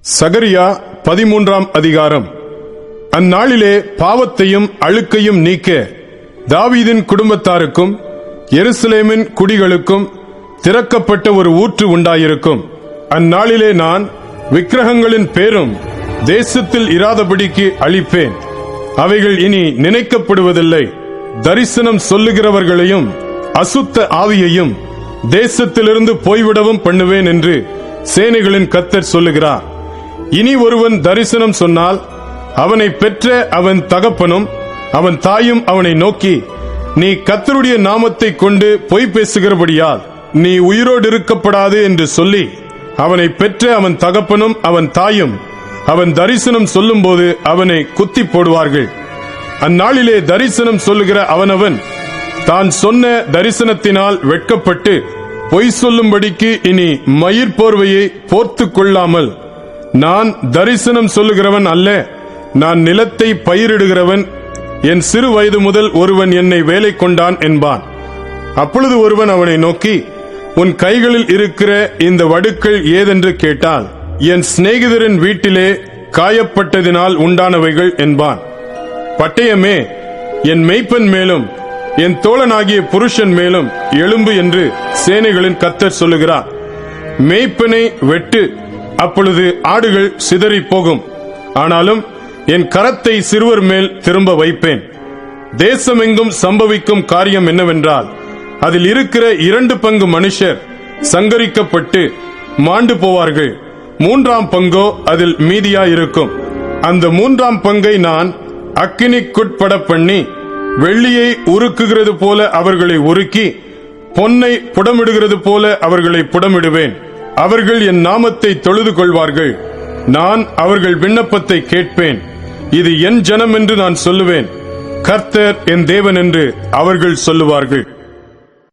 சகரியா 13ஆம் அதிகாரம். அந்நாளிலே பாவத்தையும் அழுக்கையும் நீக்க தாவீதின் குடும்பத்தாருக்கும் எருசலேமின் குடிகளுக்கும் திறக்கப்பட்ட ஒரு ஊற்று உண்டாயிருக்கும். அந்நாளிலே நான் விக்கிரகங்களின் பேரும் தேசத்தில் இராதபடிக்கு அழிப்பேன். அவைகள் இனி நினைக்கப்படுவதில்லை. தரிசனம் சொல்லுகிறவர்களையும் அசுத்த ஆவியையும் தேசத்திலிருந்து போய்விடவும் பண்ணுவேன் என்று சேனைகளின் கர்த்தர் சொல்லுகிறார். இனி ஒருவன் தரிசனம் சொன்னால் அவனை பெற்ற அவன் தகப்பனும் அவன் தாயும் அவனை நோக்கி, நீ கர்த்தருடைய நாமத்தை கொண்டு பொய் பேசுகிறபடியால் நீ உயிரோடு இருக்கப்படாது என்று சொல்லி அவனை பெற்ற அவன் தகப்பனும் அவன் தாயும் அவன் தரிசனம் சொல்லும்போது அவனை குத்தி போடுவார்கள். அந்நாளிலே தரிசனம் சொல்லுகிற அவனவன் தான் சொன்ன தரிசனத்தினால் வெட்கப்பட்டு பொய் சொல்லும்படிக்கு இனி மயிர் போர்வையை போர்த்து கொள்ளாமல், நான் தரிசனம் சொல்லுகிறவன் அல்ல, நான் நிலத்தை பயிரிடுகிறவன், என் சிறு வயது முதல் ஒருவன் என்னை வேலை கொண்டான் என்பான். அப்பொழுது ஒருவன் அவனை நோக்கி, உன் கைகளில் இருக்கிற இந்த வடுக்கள் ஏதென்று கேட்டால், என் சிநேகிதரின் வீட்டிலே காயப்பட்டதினால் உண்டானவைகள் என்பான். பட்டயமே, என் மேய்ப்பன் மேலும் என் தோழனாகிய புருஷன் மேலும் எழும்பு என்று சேனைகளின் கர்த்தர் சொல்லுகிறார். மேய்ப்பனை வெட்டு, அப்பொழுது ஆடுகள் சிதறி போகும். ஆனாலும் என் கரத்தை சிறுவர் மேல் திரும்ப வைப்பேன். தேசமெங்கும் சம்பவிக்கும் காரியம் என்னவென்றால், அதில் இருக்கிற 2 பங்கு மனுஷர் சங்கரிக்கப்பட்டு மாண்டு போவார்கள். 3ஆம் பங்கோ அதில் மீதியாயிருக்கும். அந்த 3ஆம் பங்கை நான் அக்கினிக்குட்பட பண்ணி, வெள்ளியை உருக்குகிறது போல அவர்களை உருக்கி, பொன்னை புடமிடுகிறது போல அவர்களை புடமிடுவேன். அவர்கள் என் நாமத்தை தொழுது கொள்வார்கள். நான் அவர்கள் விண்ணப்பத்தை கேட்பேன். இது என் ஜனம் என்று நான் சொல்லுவேன். கர்த்தர் என் தேவன் என்று அவர்கள் சொல்லுவார்கள்.